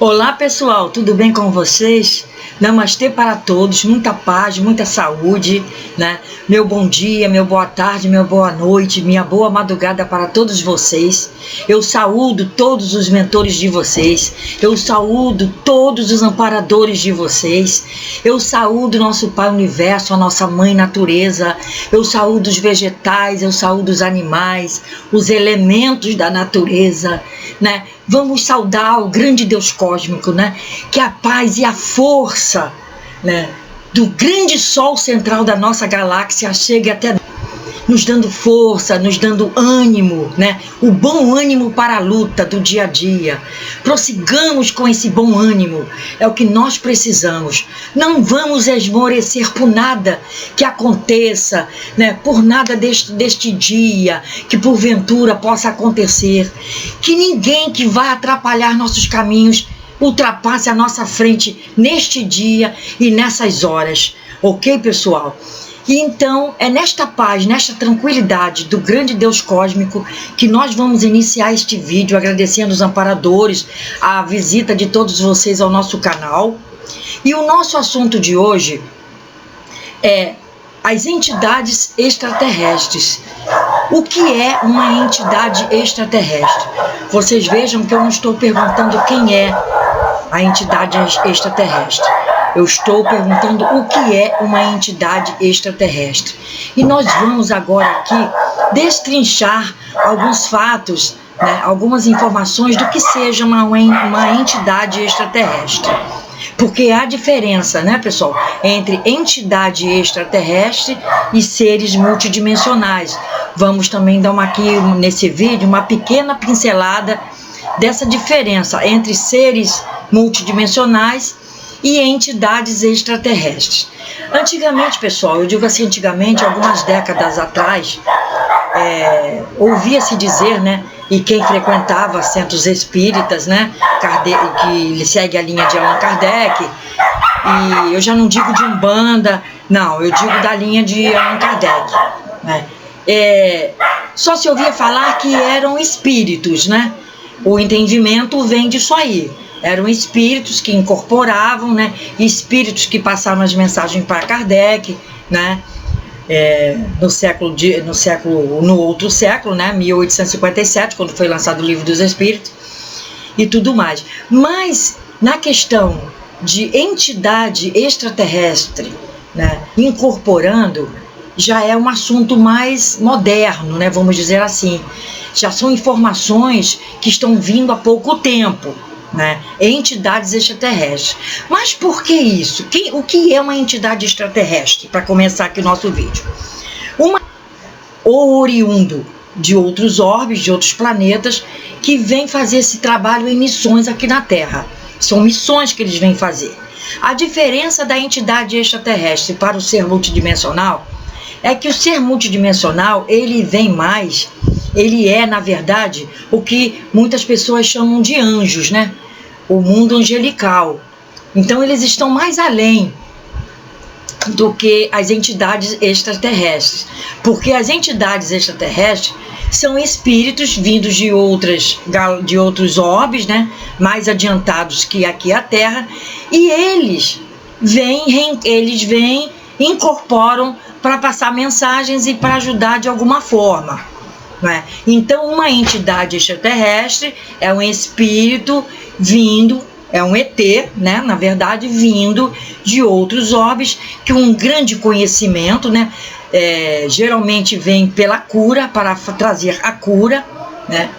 Olá pessoal, tudo bem com vocês? Namastê para todos, muita paz, muita saúde, né? Meu bom dia, meu boa tarde, meu boa noite, minha boa madrugada para todos vocês. Eu saúdo todos os mentores de vocês, eu saúdo todos os amparadores de vocês, eu saúdo nosso Pai Universo, a nossa Mãe Natureza, eu saúdo os vegetais, eu saúdo os animais, os elementos da natureza, né? Vamos saudar o grande Deus cósmico, né? Que a paz e a força, né, do grande sol central da nossa galáxia chegue até nós, nos dando força, nos dando ânimo, né? O bom ânimo para a luta do dia a dia. Prossigamos com esse bom ânimo, é o que nós precisamos. Não vamos esmorecer por nada que aconteça, né? Por nada deste dia, que porventura possa acontecer. Que ninguém que vai atrapalhar nossos caminhos ultrapasse a nossa frente neste dia e nessas horas. Ok, pessoal? E então, é nesta paz, nesta tranquilidade do grande Deus cósmico que nós vamos iniciar este vídeo, agradecendo os amparadores, a visita de todos vocês ao nosso canal. E o nosso assunto de hoje é as entidades extraterrestres. O que é uma entidade extraterrestre? Vocês vejam que eu não estou perguntando quem é a entidade extraterrestre. Eu estou perguntando o que é uma entidade extraterrestre. E nós vamos agora aqui destrinchar alguns fatos, né, algumas informações do que seja uma entidade extraterrestre. Porque há diferença, né, pessoal, entre entidade extraterrestre e seres multidimensionais. Vamos também dar aqui nesse vídeo uma pequena pincelada dessa diferença entre seres multidimensionais e entidades extraterrestres. Antigamente, pessoal, eu digo assim, antigamente, algumas décadas atrás, ouvia-se dizer, né, e quem frequentava centros espíritas, né, que segue a linha de Allan Kardec, e eu já não digo de Umbanda, não, eu digo da linha de Allan Kardec, né, só se ouvia falar que eram espíritos, né, o entendimento vem disso aí. Eram espíritos que incorporavam, né? Espíritos que passavam as mensagens para Kardec, né? No outro século, né? 1857, quando foi lançado o Livro dos Espíritos e tudo mais. Mas na questão de entidade extraterrestre, né? Incorporando, já é um assunto mais moderno, né? Vamos dizer assim. Já são informações que estão vindo há pouco tempo, né? Entidades extraterrestres. Mas por que isso? O que é uma entidade extraterrestre? Para começar aqui o nosso vídeo. Oriundo de outros orbes, de outros planetas, que vem fazer esse trabalho em missões aqui na Terra. São missões que eles vêm fazer. A diferença da entidade extraterrestre para o ser multidimensional é que o ser multidimensional, ele vem mais, ele é, na verdade, o que muitas pessoas chamam de anjos, né? O mundo angelical. Então, eles estão mais além do que as entidades extraterrestres. Porque as entidades extraterrestres são espíritos vindos de outros orbes, né? Mais adiantados que aqui a Terra. E eles vêm, incorporam para passar mensagens e para ajudar de alguma forma, né? Então, uma entidade extraterrestre é um espírito vindo, é um ET, né? Na verdade, vindo de outros orbes, que um grande conhecimento, né? Geralmente vem pela cura, para trazer a cura, né?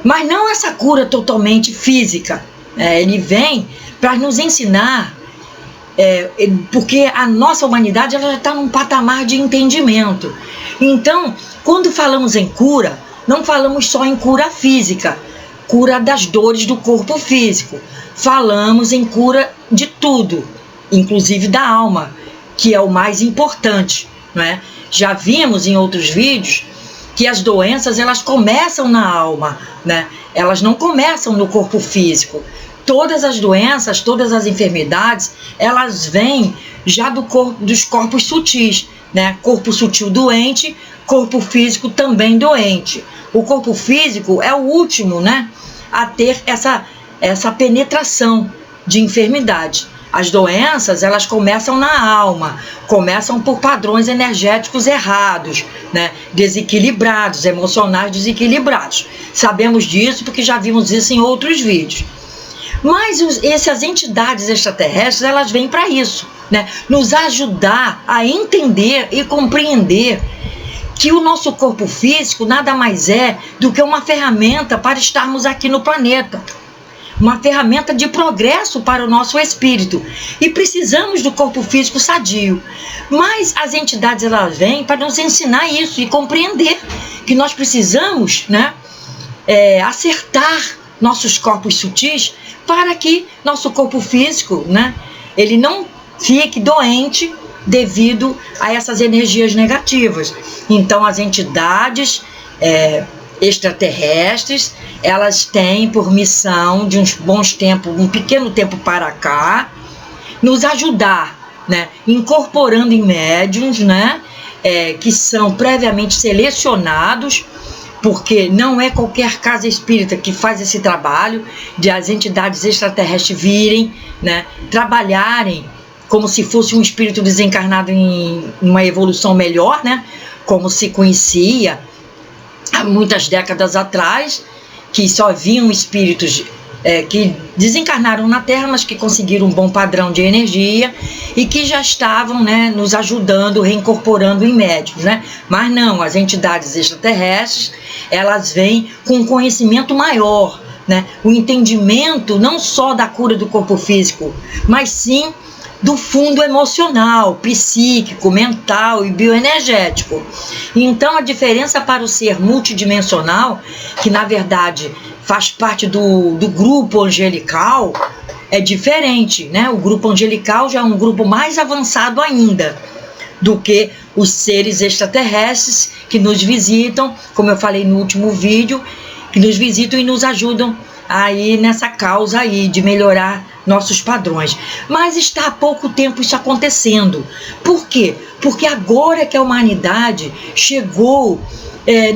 Mas não essa cura totalmente física. Ele vem para nos ensinar, porque a nossa humanidade ela já está num patamar de entendimento. Então, quando falamos em cura, não falamos só em cura física, cura das dores do corpo físico. Falamos em cura de tudo, inclusive da alma, que é o mais importante, né? Já vimos em outros vídeos que as doenças elas começam na alma, né? Elas não começam no corpo físico. Todas as doenças, todas as enfermidades, elas vêm já dos corpos sutis, né? Corpo sutil doente, corpo físico também doente. O corpo físico é o último, né, a ter essa penetração de enfermidade. As doenças, elas começam na alma, começam por padrões energéticos errados, né? Desequilibrados, emocionais desequilibrados. Sabemos disso porque já vimos isso em outros vídeos. Mas essas entidades extraterrestres, elas vêm para isso, né? Nos ajudar a entender e compreender que o nosso corpo físico nada mais é do que uma ferramenta para estarmos aqui no planeta. Uma ferramenta de progresso para o nosso espírito. E precisamos do corpo físico sadio. Mas as entidades, elas vêm para nos ensinar isso e compreender que nós precisamos, né, acertar nossos corpos sutis para que nosso corpo físico, né, ele não fique doente devido a essas energias negativas. Então as entidades extraterrestres, elas têm por missão de uns bons tempos, um pequeno tempo para cá, nos ajudar, né, incorporando em médiuns, né, que são previamente selecionados, porque não é qualquer casa espírita que faz esse trabalho de as entidades extraterrestres virem, né, trabalharem como se fosse um espírito desencarnado em uma evolução melhor, né, como se conhecia há muitas décadas atrás, que só vinham espíritos que desencarnaram na Terra, mas que conseguiram um bom padrão de energia e que já estavam, né, nos ajudando, reincorporando em médiuns, né? Mas não, as entidades extraterrestres, elas vêm com um conhecimento maior, né? O entendimento não só da cura do corpo físico, mas sim do fundo emocional, psíquico, mental e bioenergético. Então a diferença para o ser multidimensional, que na verdade faz parte do grupo angelical, é diferente, né? O grupo angelical já é um grupo mais avançado ainda do que os seres extraterrestres que nos visitam, como eu falei no último vídeo, que nos visitam e nos ajudam aí nessa causa aí de melhorar nossos padrões. Mas está há pouco tempo isso acontecendo. Por quê? Porque agora que a humanidade chegou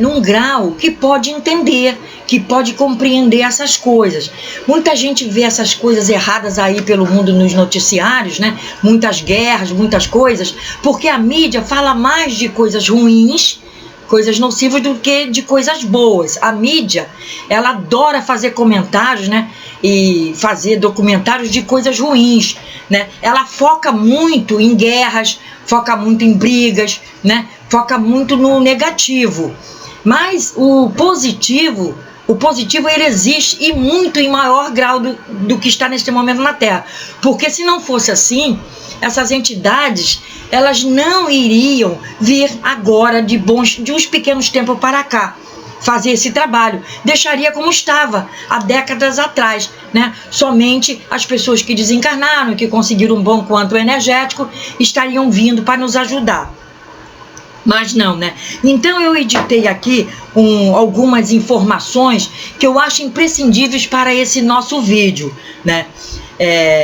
num grau que pode entender, que pode compreender essas coisas. Muita gente vê essas coisas erradas aí pelo mundo nos noticiários, né? Muitas guerras, muitas coisas, porque a mídia fala mais de coisas ruins, coisas nocivas, do que de coisas boas. A mídia, ela adora fazer comentários, né, e fazer documentários de coisas ruins, né? Ela foca muito em guerras, foca muito em brigas, né? Foca muito no negativo. Mas o positivo ele existe, e muito em maior grau do que está neste momento na Terra. Porque se não fosse assim, essas entidades, elas não iriam vir agora de uns pequenos tempos para cá fazer esse trabalho. Deixaria como estava há décadas atrás, né? Somente as pessoas que desencarnaram, que conseguiram um bom quanto energético, estariam vindo para nos ajudar. Mas não, né? Então eu editei aqui algumas informações que eu acho imprescindíveis para esse nosso vídeo, né?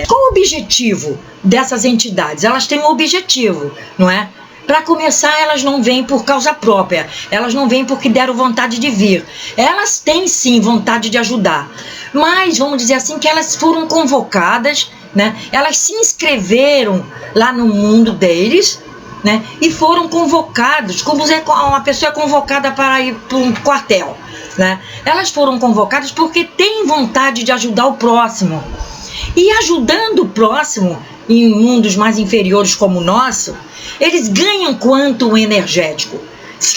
Qual o objetivo dessas entidades? Elas têm um objetivo, não é? Para começar, elas não vêm por causa própria, elas não vêm porque deram vontade de vir. Elas têm sim vontade de ajudar, mas vamos dizer assim que elas foram convocadas, né? Elas se inscreveram lá no mundo deles, né? E foram convocados, como uma pessoa é convocada para ir para um quartel, né? Elas foram convocadas porque têm vontade de ajudar o próximo. E ajudando o próximo em mundos mais inferiores como o nosso, eles ganham quanto energético,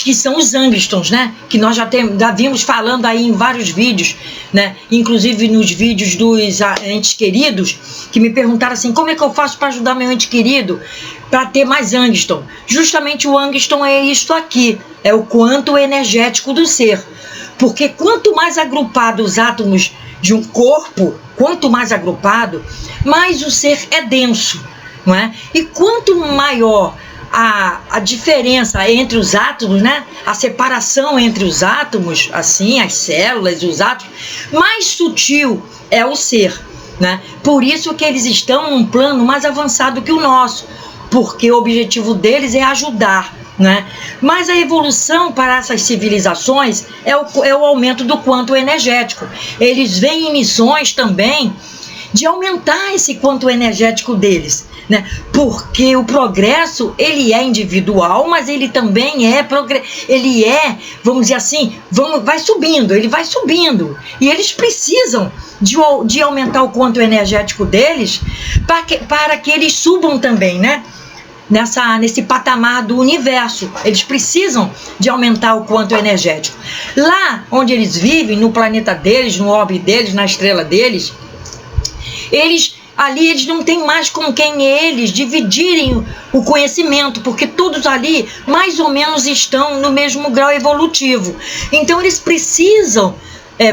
que são os Angstons, né? Que nós já vimos falando aí em vários vídeos, né? Inclusive nos vídeos dos entes queridos, que me perguntaram assim, como é que eu faço para ajudar meu ente querido para ter mais Angston? Justamente o Angston é isto aqui, é o quanto energético do ser. Porque quanto mais agrupado os átomos de um corpo, quanto mais agrupado, mais o ser é denso, não é? E quanto maior a diferença entre os átomos, né? A separação entre os átomos, assim, as células, os átomos, mais sutil é o ser, né? Por isso que eles estão num plano mais avançado que o nosso, porque o objetivo deles é ajudar, né? Mas a evolução para essas civilizações é o aumento do quanto energético. Eles veem em missões também de aumentar esse quanto energético deles, né? Porque o progresso, ele é individual, mas ele também vamos dizer assim, ele vai subindo. E eles precisam de aumentar o quanto energético deles para que eles subam também, né? Nesse patamar do universo. Eles precisam de aumentar o quanto energético. Lá onde eles vivem, no planeta deles, no orbe deles, na estrela deles, eles não têm mais com quem eles dividirem o conhecimento, porque todos ali mais ou menos estão no mesmo grau evolutivo. Então eles precisam,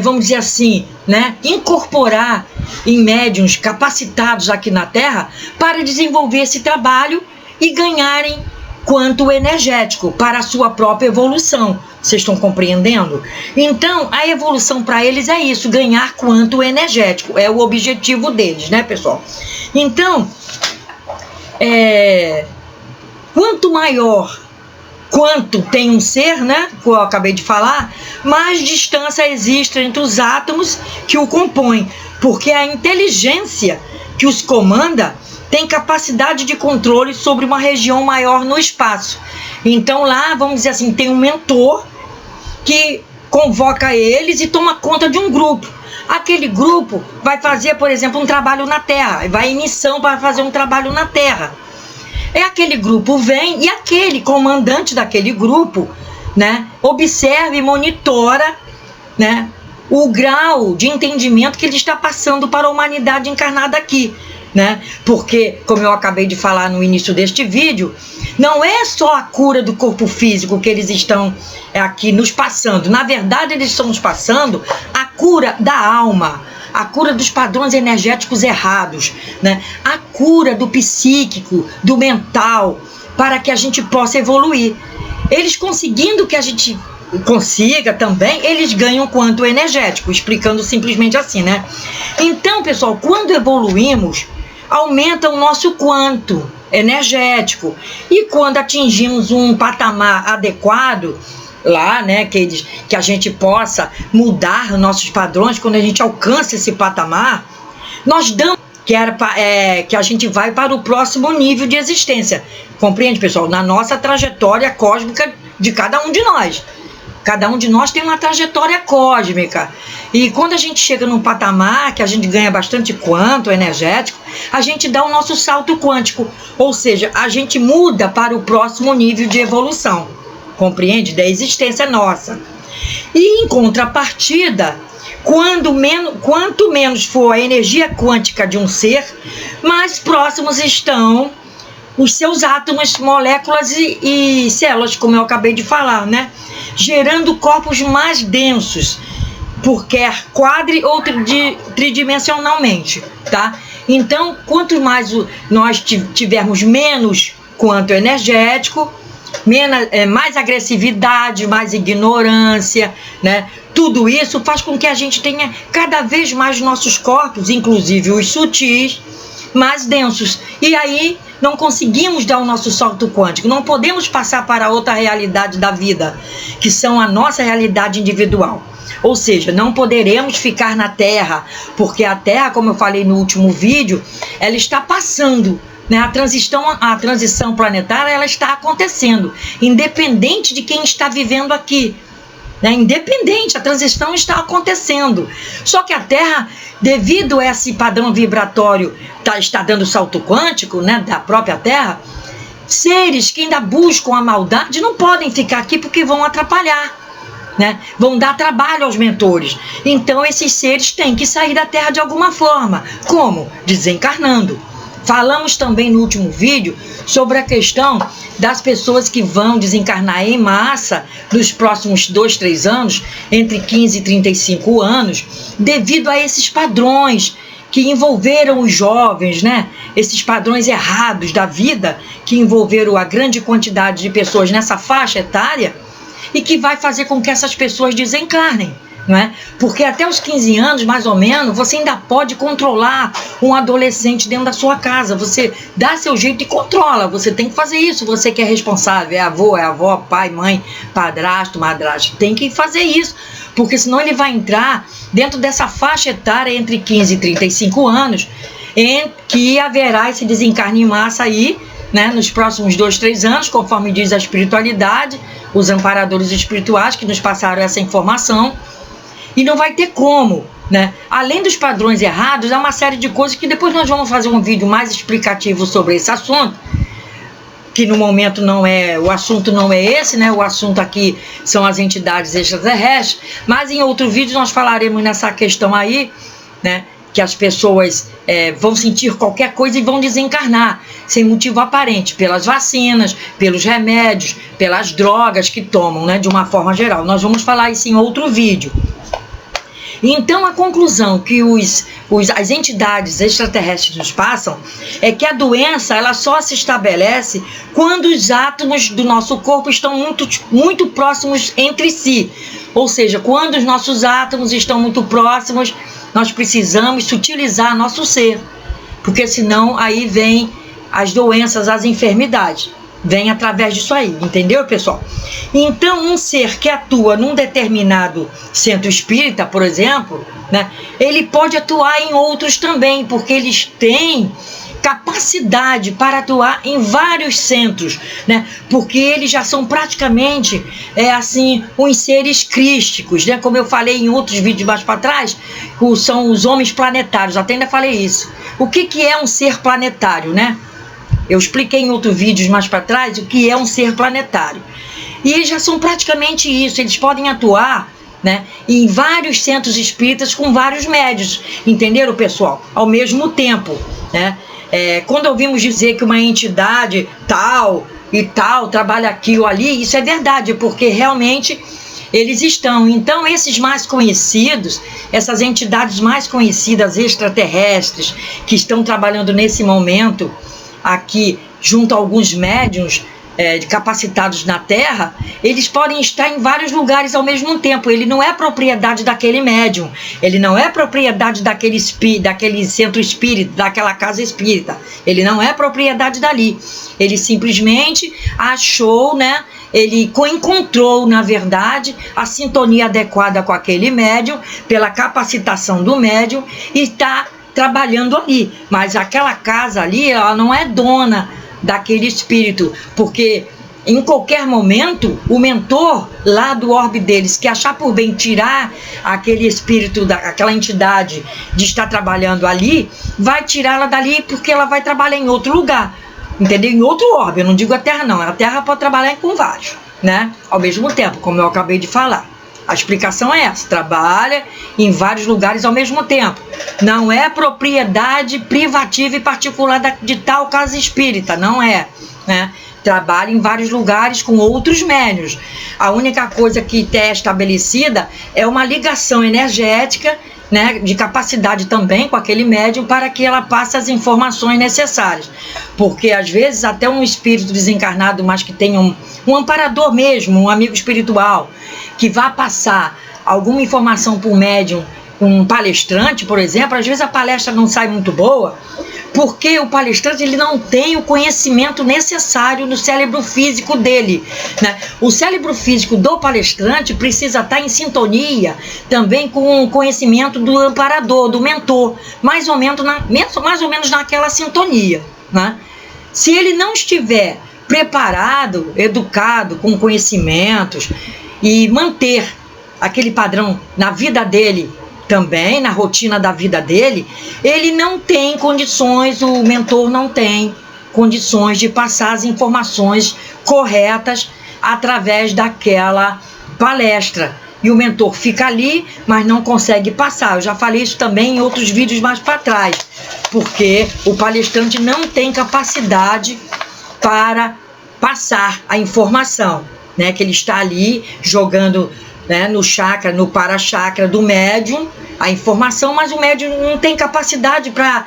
vamos dizer assim, né, incorporar em médiuns capacitados aqui na Terra para desenvolver esse trabalho e ganharem quanto energético para a sua própria evolução. Vocês estão compreendendo? Então, a evolução para eles é isso, ganhar quanto energético. É o objetivo deles, né, pessoal? Então, quanto maior quanto tem um ser, né, que eu acabei de falar, mais distância existe entre os átomos que o compõem, porque a inteligência que os comanda tem capacidade de controle sobre uma região maior no espaço. Então lá, vamos dizer assim, tem um mentor que convoca eles e toma conta de um grupo. Aquele grupo vai fazer, por exemplo, um trabalho na Terra, vai em missão para fazer um trabalho na Terra. Aquele grupo vem e aquele comandante daquele grupo, né, observa e monitora, né, o grau de entendimento que ele está passando para a humanidade encarnada aqui. Né? Porque, como eu acabei de falar no início deste vídeo, não é só a cura do corpo físico que eles estão aqui nos passando. Na verdade, eles estão nos passando a cura da alma, a cura dos padrões energéticos errados, né? A cura do psíquico, do mental, para que a gente possa evoluir. Eles conseguindo que a gente consiga também, eles ganham quanto energético, explicando simplesmente assim, né? Então, pessoal, quando evoluímos, aumenta o nosso quanto energético. E quando atingimos um patamar adequado, lá, né, que a gente possa mudar nossos padrões, quando a gente alcança esse patamar, nós damos que a gente vai para o próximo nível de existência. Compreende, pessoal? Na nossa trajetória cósmica de cada um de nós. Cada um de nós tem uma trajetória cósmica. E quando a gente chega num patamar que a gente ganha bastante quanto energético, a gente dá o nosso salto quântico. Ou seja, a gente muda para o próximo nível de evolução. Compreende? Da existência nossa. E em contrapartida, quanto menos for a energia quântica de um ser, mais próximos estão os seus átomos, moléculas e células, como eu acabei de falar, né? Gerando corpos mais densos, quer quadri ou tridimensionalmente, tá? Então, quanto mais nós tivermos menos quanto energético, mais agressividade, mais ignorância, né? Tudo isso faz com que a gente tenha cada vez mais nossos corpos, inclusive os sutis, mais densos. E aí não conseguimos dar o nosso salto quântico, não podemos passar para outra realidade da vida, que são a nossa realidade individual. Ou seja, não poderemos ficar na Terra, porque a Terra, como eu falei no último vídeo, ela está passando, né? A transição planetária, ela está acontecendo, independente de quem está vivendo aqui. Independente, a transição está acontecendo. Só que a Terra, devido a esse padrão vibratório, está dando salto quântico, né, da própria Terra, seres que ainda buscam a maldade não podem ficar aqui porque vão atrapalhar, né? Vão dar trabalho aos mentores. Então esses seres têm que sair da Terra de alguma forma. Como? Desencarnando. Falamos também no último vídeo sobre a questão das pessoas que vão desencarnar em massa nos próximos 2, 3 anos, entre 15 e 35 anos, devido a esses padrões que envolveram os jovens, né? Esses padrões errados da vida que envolveram a grande quantidade de pessoas nessa faixa etária e que vai fazer com que essas pessoas desencarnem, não é? Porque até os 15 anos, mais ou menos, você ainda pode controlar um adolescente dentro da sua casa. Você dá seu jeito e controla. Você tem que fazer isso. Você que é responsável, é avô, é avó, pai, mãe, padrasto, madrasto, tem que fazer isso. Porque senão ele vai entrar dentro dessa faixa etária entre 15 e 35 anos, em que haverá esse desencarne em massa aí, né, nos próximos 2, 3 anos, conforme diz a espiritualidade, os amparadores espirituais que nos passaram essa informação, e não vai ter como, né? Além dos padrões errados, há uma série de coisas que depois nós vamos fazer um vídeo mais explicativo sobre esse assunto, que no momento não é, o assunto não é esse, né? O assunto aqui são as entidades extraterrestres, mas em outro vídeo nós falaremos nessa questão aí, né? Que as pessoas vão sentir qualquer coisa e vão desencarnar, sem motivo aparente, pelas vacinas, pelos remédios, pelas drogas que tomam, né, de uma forma geral. Nós vamos falar isso em outro vídeo. Então, a conclusão que as entidades extraterrestres nos passam é que a doença ela só se estabelece quando os átomos do nosso corpo estão muito próximos entre si. Ou seja, quando os nossos átomos estão muito próximos, nós precisamos sutilizar nosso ser, porque senão aí vem as doenças, as enfermidades, vem através disso aí, entendeu, pessoal? Então, um ser que atua num determinado centro espírita, por exemplo, né, ele pode atuar em outros também, porque eles têm capacidade para atuar em vários centros, né? Porque eles já são praticamente assim, uns seres crísticos, né? Como eu falei em outros vídeos mais para trás, são os homens planetários, até ainda falei isso. O que é um ser planetário, né? Eu expliquei em outros vídeos mais para trás o que é um ser planetário. E eles já são praticamente isso, eles podem atuar, né, em vários centros espíritas com vários médios, entenderam, pessoal? Ao mesmo tempo, né? Quando ouvimos dizer que uma entidade tal e tal trabalha aqui ou ali, isso é verdade, porque realmente eles estão. Então, esses mais conhecidos, essas entidades mais conhecidas extraterrestres, que estão trabalhando nesse momento aqui junto a alguns médiuns capacitados na Terra, eles podem estar em vários lugares ao mesmo tempo. Ele não é propriedade daquele médium, ele não é propriedade daquele centro espírita, daquela casa espírita, ele não é propriedade dali. Ele simplesmente achou, né? Ele encontrou, na verdade, a sintonia adequada com aquele médium, pela capacitação do médium, e está trabalhando ali. Mas aquela casa ali, ela não é dona daquele espírito, porque em qualquer momento o mentor lá do orbe deles, que achar por bem tirar aquele espírito, aquela entidade de estar trabalhando ali, vai tirá-la dali, porque ela vai trabalhar em outro lugar, entendeu? Em outro orbe. Eu não digo a Terra não, a Terra pode trabalhar com vários, né, ao mesmo tempo, como eu acabei de falar. A explicação é essa: trabalha em vários lugares ao mesmo tempo. Não é propriedade privativa e particular de tal casa espírita, não é, né? Trabalha em vários lugares com outros médiuns. A única coisa que é estabelecida é uma ligação energética, né, de capacidade também com aquele médium, para que ela passe as informações necessárias. Porque às vezes até um espírito desencarnado, mas que tenha um amparador mesmo, um amigo espiritual, que vá passar alguma informação para o médium, um palestrante, por exemplo, às vezes a palestra não sai muito boa, porque o palestrante ele não tem o conhecimento necessário no cérebro físico dele, né? O cérebro físico do palestrante precisa estar em sintonia também com o conhecimento do amparador, do mentor, mais ou menos naquela sintonia, né? Se ele não estiver preparado, educado, com conhecimentos, e manter aquele padrão na vida dele também, na rotina da vida dele, ele não tem condições, o mentor não tem condições de passar as informações corretas através daquela palestra. E o mentor fica ali, mas não consegue passar. Eu já falei isso também em outros vídeos mais para trás, porque o palestrante não tem capacidade para passar a informação, né, que ele está ali jogando, né, no chakra, no para-chakra do médium, a informação, mas o médium não tem capacidade para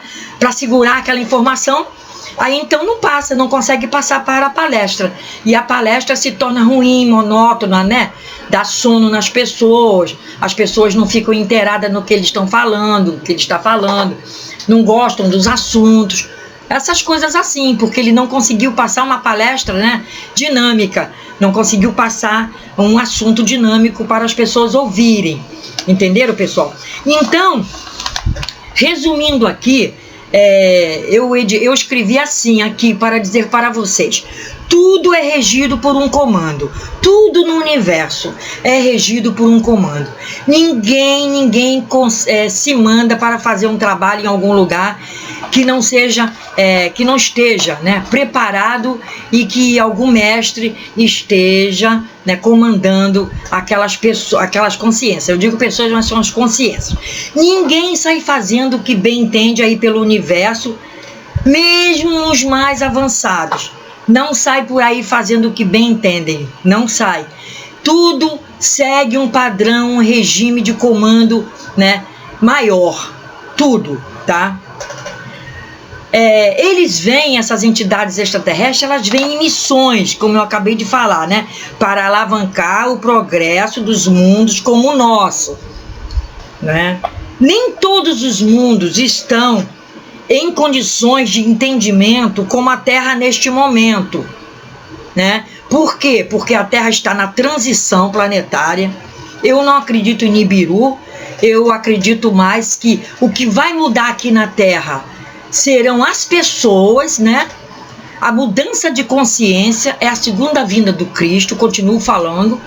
segurar aquela informação, Aí então não passa, não consegue passar para a palestra. E a palestra se torna ruim, monótona, né? Dá sono nas pessoas, as pessoas não ficam inteiradas no que eles estão falando, no que ele está falando, não gostam dos assuntos, essas coisas assim, porque ele não conseguiu passar uma palestra, né, dinâmica, não conseguiu passar um assunto dinâmico para as pessoas ouvirem, entenderam, pessoal? Então, resumindo aqui, eu escrevi assim aqui para dizer para vocês: tudo é regido por um comando, tudo no universo é regido por um comando. Ninguém se manda para fazer um trabalho em algum lugar que não seja, que não esteja, né, preparado, e que algum mestre esteja, né, comandando aquelas pessoas, aquelas consciências. Eu digo pessoas, mas são as consciências. Ninguém sai fazendo o que bem entende aí pelo universo, mesmo os mais avançados. Não sai por aí fazendo o que bem entendem, não sai. Tudo segue um padrão, um regime de comando, né, maior, tudo, tá? Eles vêm, essas entidades extraterrestres, elas vêm em missões, como eu acabei de falar, né, para alavancar o progresso dos mundos como o nosso, né? Nem todos os mundos estão em condições de entendimento como a Terra neste momento, né? Por quê? Porque a Terra está na transição planetária. Eu não acredito em Nibiru, eu acredito mais que o que vai mudar aqui na Terra serão as pessoas, né? A mudança de consciência é a segunda vinda do Cristo, continuo falando.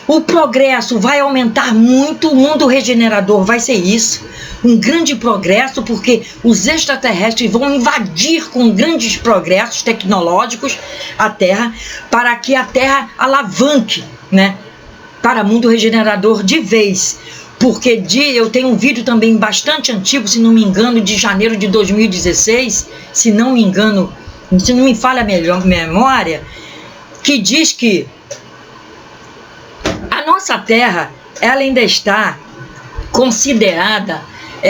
O progresso vai aumentar muito, o mundo regenerador vai ser isso, um grande progresso, porque os extraterrestres vão invadir com grandes progressos tecnológicos a Terra, para que a Terra alavanque, né, para o mundo regenerador de vez. Porque eu tenho um vídeo também bastante antigo, se não me engano, de janeiro de 2016, se não me engano, se não me falha a memória, que diz que a nossa Terra, ela ainda está considerada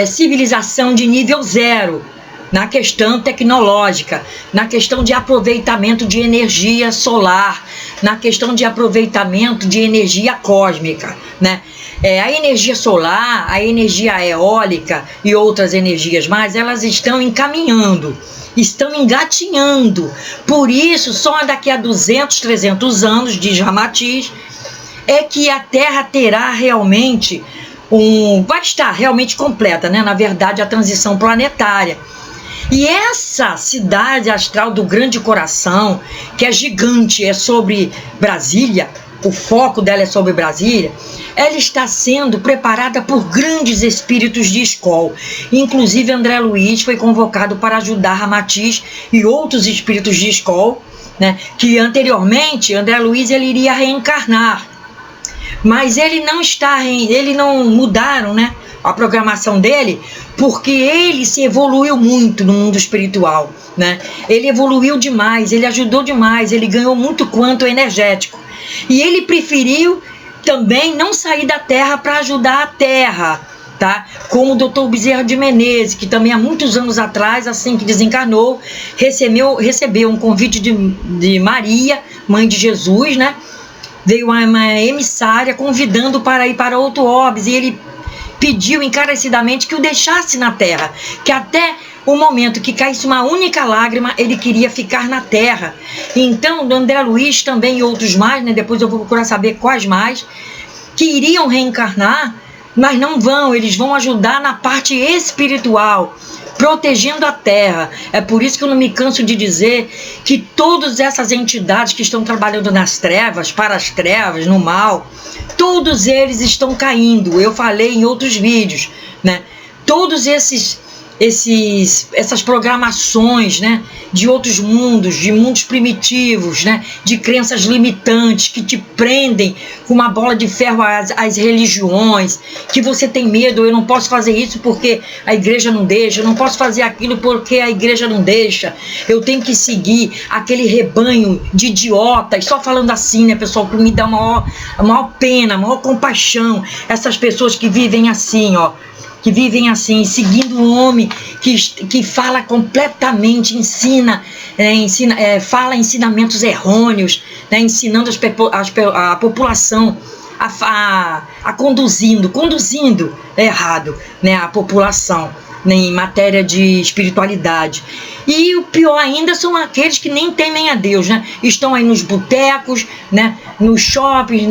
civilização de nível 0, na questão tecnológica, na questão de aproveitamento de energia solar, na questão de aproveitamento de energia cósmica, né? A energia solar, a energia eólica e outras energias mais, elas estão encaminhando, estão engatinhando. Por isso, só daqui a 200, 300 anos, diz Ramatiz, é que a Terra terá realmente vai estar realmente completa, né? Na verdade, a transição planetária. E essa cidade astral do Grande Coração, que é gigante, é sobre Brasília, o foco dela é sobre Brasília, ela está sendo preparada por grandes espíritos de escola. Inclusive André Luiz foi convocado para ajudar Ramatiz e outros espíritos de escola, né, que anteriormente André Luiz ele iria reencarnar, mas ele não mudaram, né, a programação dele, porque ele se evoluiu muito no mundo espiritual, né? Ele evoluiu demais, ele ajudou demais, ele ganhou muito quanto energético. E ele preferiu também não sair da Terra para ajudar a Terra, tá? Como o Dr. Bezerra de Menezes, que também há muitos anos atrás, assim que desencarnou, recebeu um convite de Maria, mãe de Jesus, né? Veio uma emissária convidando para ir para outro orbes, e ele pediu encarecidamente que o deixasse na Terra, que até o momento que caísse uma única lágrima, ele queria ficar na Terra. Então, do André Luiz também e outros mais, né, depois eu vou procurar saber quais mais, que iriam reencarnar, mas não vão, eles vão ajudar na parte espiritual, protegendo a Terra. É por isso que eu não me canso de dizer que todas essas entidades que estão trabalhando nas trevas, para as trevas, no mal, todos eles estão caindo. Eu falei em outros vídeos, né? Todos essas programações, né, de outros mundos, de mundos primitivos, né, de crenças limitantes que te prendem com uma bola de ferro às religiões, que você tem medo, eu não posso fazer isso porque a igreja não deixa, eu não posso fazer aquilo porque a igreja não deixa, eu tenho que seguir aquele rebanho de idiotas, só falando assim, né, pessoal, que me dá a maior pena, a maior compaixão, essas pessoas que vivem assim, ó, que vivem assim, seguindo um homem que fala completamente, fala ensinamentos errôneos, né, ensinando a população a conduzindo errado, né, a população, né, em matéria de espiritualidade. E o pior ainda são aqueles que nem temem a Deus, né? Estão aí nos botecos, né? Nos shoppings,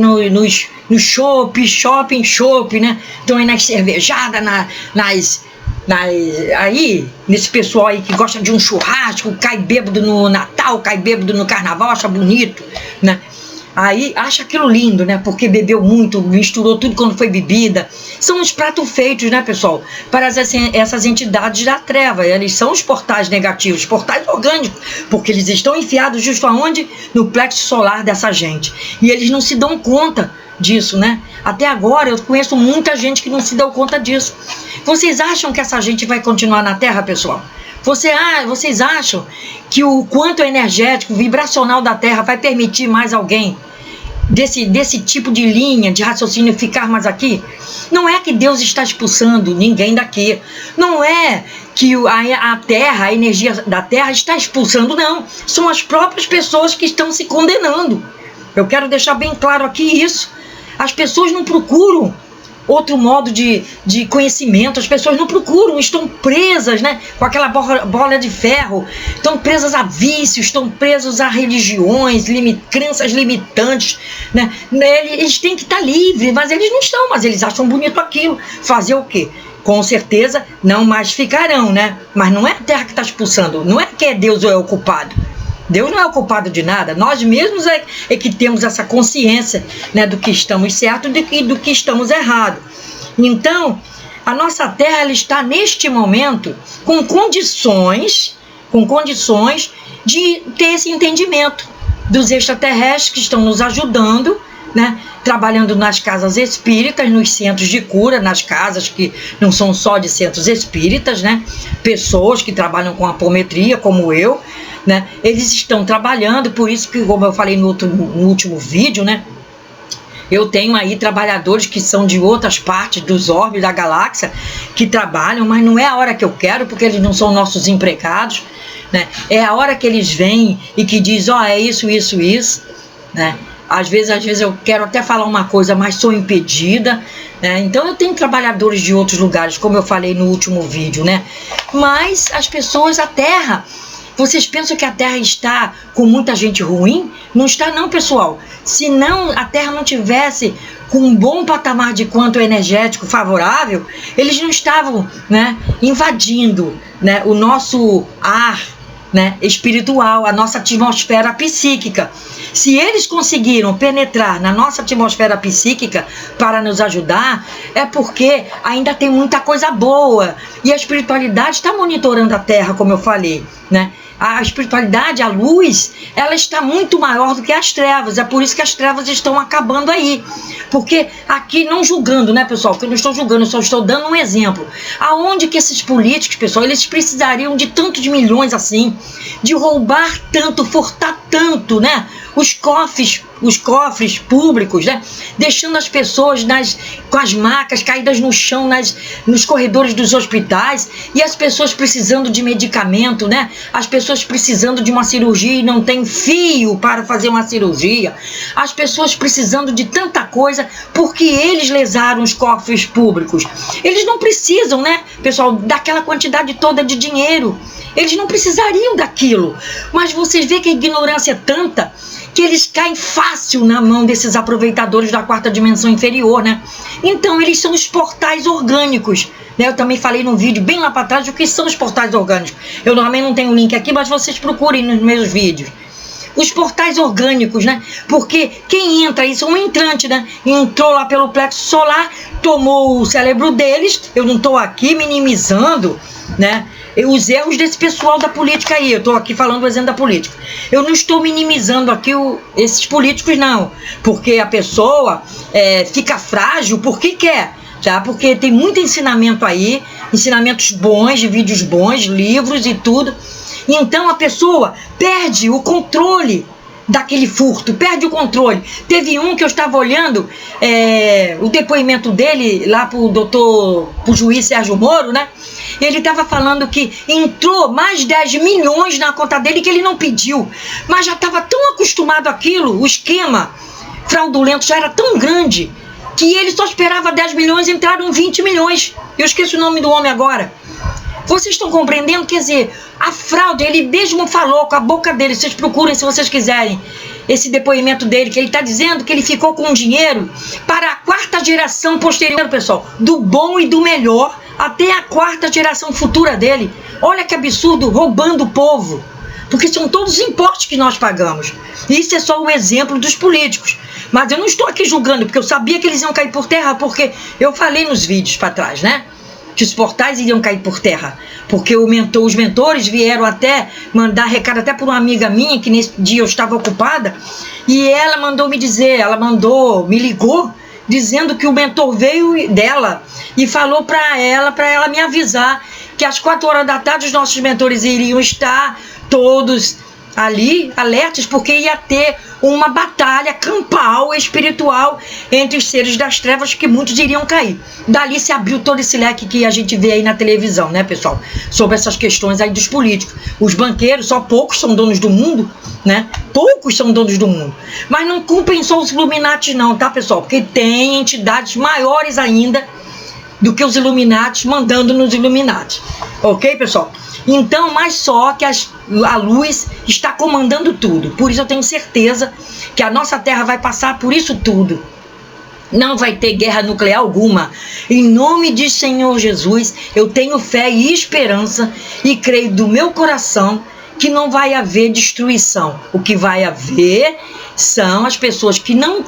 nos shopping, né? Estão aí nas cervejadas, aí, nesse pessoal aí que gosta de um churrasco, cai bêbado no Natal, cai bêbado no Carnaval, acha bonito, né? Aí acha aquilo lindo, né? Porque bebeu muito, misturou tudo quando foi bebida. São os pratos feitos, né, pessoal? Para essas entidades da treva. Eles são os portais negativos, os portais orgânicos, porque eles estão enfiados justo aonde? No plexo solar dessa gente. E eles não se dão conta disso, né? Até agora eu conheço muita gente que não se deu conta disso. Vocês acham que essa gente vai continuar na Terra, pessoal? Vocês acham que o quanto energético, vibracional da Terra vai permitir mais alguém desse tipo de linha de raciocínio ficar mais aqui? Não é que Deus está expulsando ninguém daqui. Não é que a Terra, a energia da Terra está expulsando, não. São as próprias pessoas que estão se condenando. Eu quero deixar bem claro aqui isso. As pessoas não procuram outro modo de conhecimento, as pessoas não procuram, estão presas, né, com aquela bola de ferro, estão presas a vícios, estão presos a religiões, crenças limitantes, né? Eles têm que estar livres, mas eles não estão, mas eles acham bonito aquilo. Fazer o quê? Com certeza não mais ficarão, né? Mas não é a Terra que está expulsando, não é que Deus é o culpado. Deus não é o culpado de nada, nós mesmos é que temos essa consciência, né, do que estamos certos e do que estamos errados. Então, a nossa Terra ela está neste momento com condições de ter esse entendimento dos extraterrestres que estão nos ajudando, né, trabalhando nas casas espíritas, nos centros de cura, nas casas que não são só de centros espíritas, né, pessoas que trabalham com apometria, como eu, né, eles estão trabalhando, por isso que, como eu falei no último vídeo, né, eu tenho aí trabalhadores que são de outras partes dos orbes da galáxia, que trabalham, mas não é a hora que eu quero, porque eles não são nossos empregados, né, é a hora que eles vêm e que dizem, é isso, né. Às vezes eu quero até falar uma coisa, mas sou impedida, né? Então eu tenho trabalhadores de outros lugares, como eu falei no último vídeo, né? Mas as pessoas, a Terra, vocês pensam que a Terra está com muita gente ruim? Não está não, pessoal. Se não, a Terra não tivesse com um bom patamar de quanto energético favorável, eles não estavam, né, invadindo, né, o nosso ar, né, espiritual, a nossa atmosfera psíquica. Se eles conseguiram penetrar na nossa atmosfera psíquica para nos ajudar, é porque ainda tem muita coisa boa. E a espiritualidade está monitorando a Terra, como eu falei, né? A espiritualidade, a luz, ela está muito maior do que as trevas. É por isso que as trevas estão acabando aí. Porque aqui, não julgando, né, pessoal? Porque eu não estou julgando, eu só estou dando um exemplo. Aonde que esses políticos, pessoal, eles precisariam de tanto de milhões assim, de roubar tanto, furtar tanto, né? Os cofres públicos, né? Deixando as pessoas com as macas caídas no chão, nos corredores dos hospitais, e as pessoas precisando de medicamento, né? As pessoas precisando de uma cirurgia e não tem fio para fazer uma cirurgia, as pessoas precisando de tanta coisa, porque eles lesaram os cofres públicos. Eles não precisam, né, pessoal, daquela quantidade toda de dinheiro. Eles não precisariam daquilo, mas vocês veem que a ignorância é tanta que eles caem fácil na mão desses aproveitadores da quarta dimensão inferior, né? Então eles são os portais orgânicos, né? Eu também falei num vídeo bem lá para trás o que são os portais orgânicos. Eu normalmente não tenho o link aqui, mas vocês procurem nos meus vídeos. Os portais orgânicos, né? Porque quem entra, isso é um entrante, né? Entrou lá pelo plexo solar, tomou o cérebro deles. Eu não estou aqui minimizando, né, os erros desse pessoal da política aí. Eu estou aqui falando do exemplo da política. Eu não estou minimizando aqui esses políticos, não. Porque a pessoa fica frágil porque quer. Tá? Porque tem muito ensinamento aí, ensinamentos bons, de vídeos bons, livros e tudo. Então a pessoa perde o controle daquele furto, perde o controle. Teve um que eu estava olhando o depoimento dele lá pro juiz Sérgio Moro, né? Ele estava falando que entrou mais 10 milhões na conta dele que ele não pediu, mas já estava tão acostumado àquilo, o esquema fraudulento já era tão grande que ele só esperava 10 milhões, entraram 20 milhões. Eu esqueço o nome do homem agora. Vocês estão compreendendo? Quer dizer, a fraude, ele mesmo falou com a boca dele, vocês procurem se vocês quiserem esse depoimento dele, que ele está dizendo que ele ficou com dinheiro para a 4ª geração posterior, pessoal, do bom e do melhor, até a 4ª geração futura dele. Olha que absurdo, roubando o povo, porque são todos os impostos que nós pagamos. E isso é só um exemplo dos políticos. Mas eu não estou aqui julgando, porque eu sabia que eles iam cair por terra, porque eu falei nos vídeos para trás, né? Que os portais iriam cair por terra, porque os mentores vieram até mandar recado até por uma amiga minha, que nesse dia eu estava ocupada, e ela mandou me dizer, me ligou, dizendo que o mentor veio dela e falou para ela me avisar que às 4 horas da tarde os nossos mentores iriam estar todos ali, alertas, porque ia ter uma batalha campal espiritual entre os seres das trevas, que muitos iriam cair. Dali se abriu todo esse leque que a gente vê aí na televisão, né, pessoal? Sobre essas questões aí dos políticos. Os banqueiros, só poucos são donos do mundo, né? Poucos são donos do mundo. Mas não culpem só os Illuminati não, tá, pessoal? Porque tem entidades maiores ainda do que os Illuminati mandando nos Illuminati. Ok, pessoal? Então, mas só que a luz está comandando tudo. Por isso eu tenho certeza que a nossa Terra vai passar por isso tudo. Não vai ter guerra nuclear alguma. Em nome de Senhor Jesus, eu tenho fé e esperança e creio do meu coração que não vai haver destruição. O que vai haver são as pessoas que não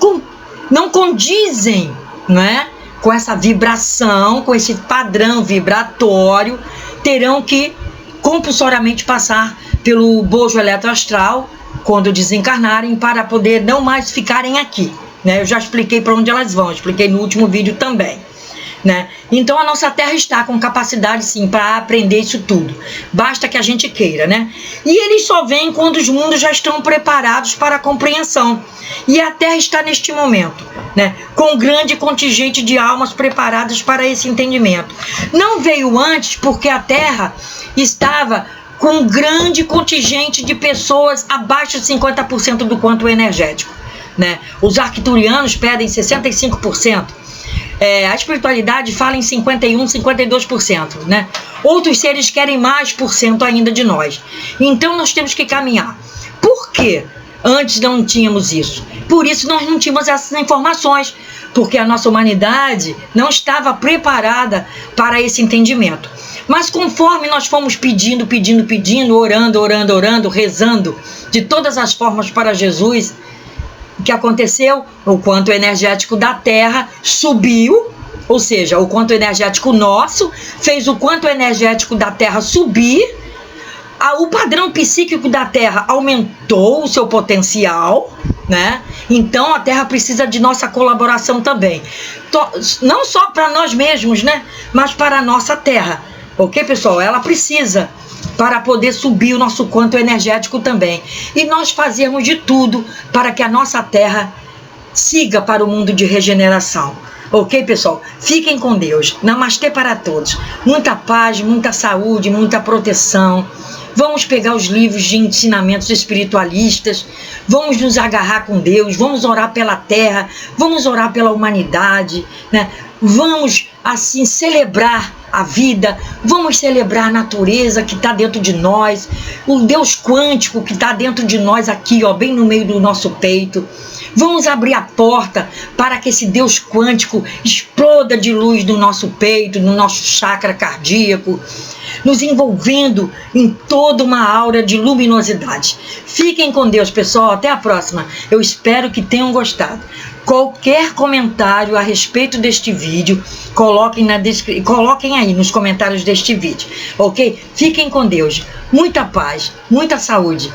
condizem, né, com essa vibração, com esse padrão vibratório, terão que compulsoriamente passar pelo bojo eletroastral quando desencarnarem, para poder não mais ficarem aqui, né? Eu já expliquei para onde elas vão, expliquei no último vídeo também, né? Então a nossa Terra está com capacidade sim para aprender isso tudo, basta que a gente queira, né? E eles só vêm quando os mundos já estão preparados para a compreensão, e a Terra está neste momento, né, com um grande contingente de almas preparadas para esse entendimento. Não veio antes porque a Terra estava com um grande contingente de pessoas abaixo de 50% do quanto energético, né? Os arcturianos pedem 65%. A espiritualidade fala em 51%, 52%, né? Outros seres querem mais por cento ainda de nós. Então nós temos que caminhar. Por quê? Antes não tínhamos isso. Por isso nós não tínhamos essas informações, porque a nossa humanidade não estava preparada para esse entendimento. Mas conforme nós fomos pedindo, orando, rezando de todas as formas para Jesus, o que aconteceu? O quanto energético da Terra subiu, ou seja, o quanto energético nosso fez o quanto energético da Terra subir. O padrão psíquico da Terra aumentou o seu potencial, né? Então a Terra precisa de nossa colaboração também. Não só para nós mesmos, né? Mas para a nossa Terra. Ok, pessoal? Ela precisa para poder subir o nosso quanto energético também. E nós fazemos de tudo para que a nossa Terra siga para o mundo de regeneração. Ok, pessoal? Fiquem com Deus. Namastê para todos. Muita paz, muita saúde, muita proteção. Vamos pegar os livros de ensinamentos espiritualistas, vamos nos agarrar com Deus, vamos orar pela Terra, vamos orar pela humanidade, né? Vamos, assim, celebrar a vida, vamos celebrar a natureza que está dentro de nós, o Deus quântico que está dentro de nós aqui, ó, bem no meio do nosso peito. Vamos abrir a porta para que esse Deus quântico exploda de luz no nosso peito, no nosso chakra cardíaco, nos envolvendo em toda uma aura de luminosidade. Fiquem com Deus, pessoal. Até a próxima. Eu espero que tenham gostado. Qualquer comentário a respeito deste vídeo, coloquem aí nos comentários deste vídeo, ok? Fiquem com Deus. Muita paz, muita saúde.